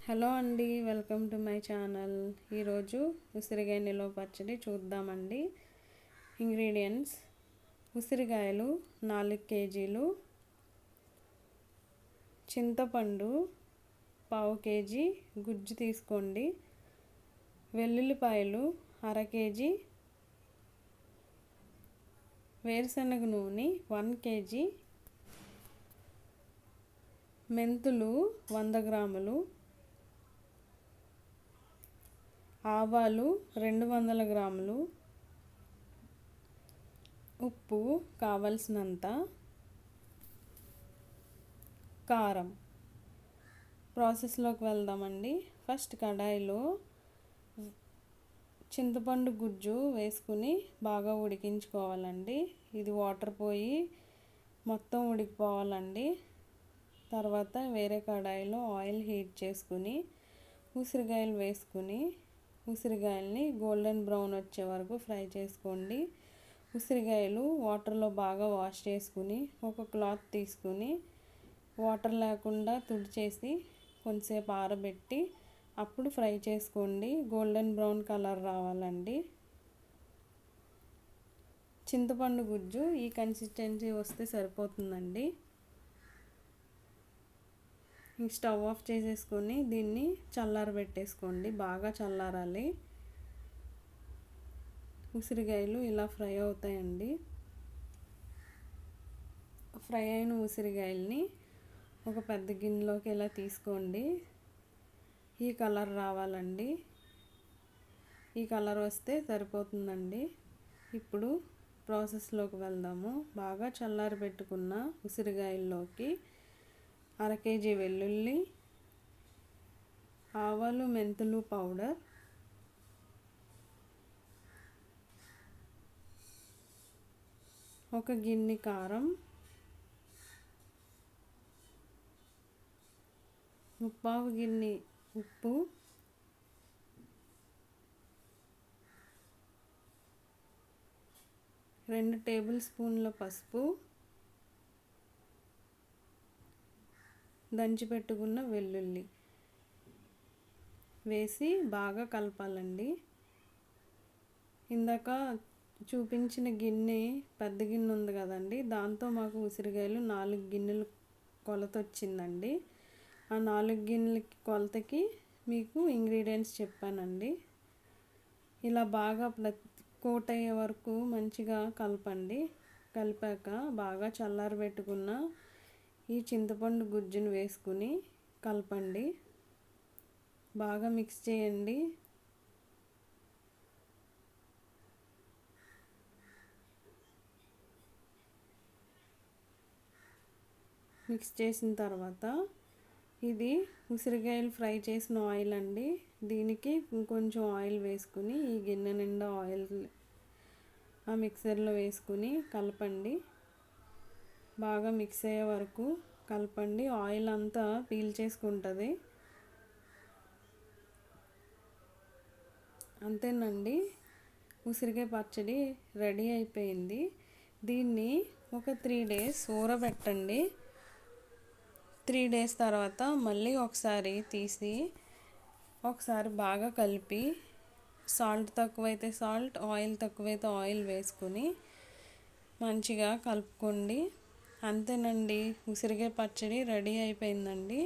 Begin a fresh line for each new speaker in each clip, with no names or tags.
Hello అండి, welcome to my channel. ఈరోజు ఉసిరికాయ నిల్వ పచ్చడి చూద్దామండి. ఇంగ్రీడియంట్స్: ఉసిరికాయలు 4 కేజీలు, చింతపండు 1/2 కేజీ గుజ్జు తీసుకోండి, వెల్లుల్లిపాయలు 1/2 కేజీ, వేరుశనగ నూనె 1 కేజీ, మెంతులు 100 గ్రాములు, ఆవాలు 200 గ్రాములు, ఉప్పు కావలసినంత, కారం. ప్రాసెస్లోకి వెళ్దామండి. ఫస్ట్ కడాయిలో చింతపండు గుజ్జు వేసుకుని బాగా ఉడికించుకోవాలండి. ఇది వాటర్ పోయి మొత్తం ఉడికిపోవాలండి. తర్వాత వేరే కడాయిలో ఆయిల్ హీట్ చేసుకుని ఉసిరికాయలు వేసుకుని ఉసిరికాయల్ని గోల్డెన్ బ్రౌన్ వచ్చే వరకు ఫ్రై చేసుకోండి. ఉసిరికాయలు వాటర్లో బాగా వాష్ చేసుకుని ఒక క్లాత్ తీసుకుని వాటర్ లేకుండా తుడిచేసి కొంచెంసేపు ఆరబెట్టి అప్పుడు ఫ్రై చేసుకోండి. గోల్డెన్ బ్రౌన్ కలర్ రావాలండి. చింతపండు గుజ్జు ఈ కన్సిస్టెన్సీ వస్తే సరిపోతుందండి. స్టవ్ ఆఫ్ చేసేసుకొని దీన్ని చల్లారబెట్టేసుకోండి. బాగా చల్లారాలి. ఉసిరికాయలు ఇలా ఫ్రై అవుతాయండి. ఫ్రై అయిన ఉసిరికాయల్ని ఒక పెద్ద గిన్నెలోకి ఇలా తీసుకోండి. ఈ కలర్ రావాలండి. ఈ కలర్ వస్తే సరిపోతుందండి. ఇప్పుడు ప్రాసెస్లోకి వెళ్దాము. బాగా చల్లారబెట్టుకున్న ఉసిరికాయల్లోకి 1/2 కేజీ వెల్లుల్లి, ఆవాలు మెంతులు పౌడర్, ఒక గిన్నె కారం, 1/2 గిన్నె ఉప్పు, రెండు టేబుల్ స్పూన్ల పసుపు, దంచి పెట్టుకున్న వెల్లుల్లి వేసి బాగా కలపాలండి. ఇందాక చూపించిన గిన్నె పెద్ద గిన్నె ఉంది కదండి, దాంతో మాకు ఉసిరికాయలు 4 గిన్నెలు కొలత వచ్చిందండి. ఆ 4 గిన్నెల కొలతకి మీకు ఇంగ్రీడియంట్స్ చెప్పానండి. ఇలా బాగా కోట్ అయ్యే వరకు మంచిగా కలపండి. కలిపాక బాగా చల్లారబెట్టుకున్న ఈ చింతపండు గుజ్జును వేసుకుని కలపండి. బాగా మిక్స్ చేయండి. మిక్స్ చేసిన తర్వాత ఇది ఉసిరికాయలు ఫ్రై చేసిన ఆయిల్ అండి. దీనికి ఇంకొంచెం ఆయిల్ వేసుకుని ఈ గిన్నె నిండా ఆయిల్ ఆ మిక్సర్లో వేసుకుని కలపండి. బాగా మిక్స్ అయ్యే వరకు కలపండి. ఆయిల్ అంతా పీల్చేసుకుంటుంది. అంతేనండి, ఉసిరికాయ పచ్చడి రెడీ అయిపోయింది. దీన్ని ఒక 3 డేస్ ఊరబెట్టండి. 3 డేస్ తర్వాత మళ్ళీ ఒకసారి తీసి ఒకసారి బాగా కలిపి సాల్ట్ తక్కువైతే సాల్ట్, ఆయిల్ తక్కువైతే ఆయిల్ వేసుకుని మంచిగా కలుపుకోండి. అంతేనండి, ఉసిరికాయ పచ్చడి రెడీ అయిపోయిందండి.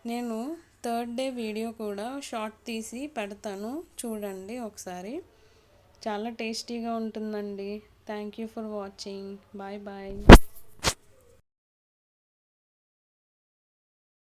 నేను 3rd డే వీడియో కూడా షార్ట్ తీసి పెడతాను, చూడండి ఒకసారి. చాలా టేస్టీగా ఉంటుందండి. Thank you for watching. Bye bye.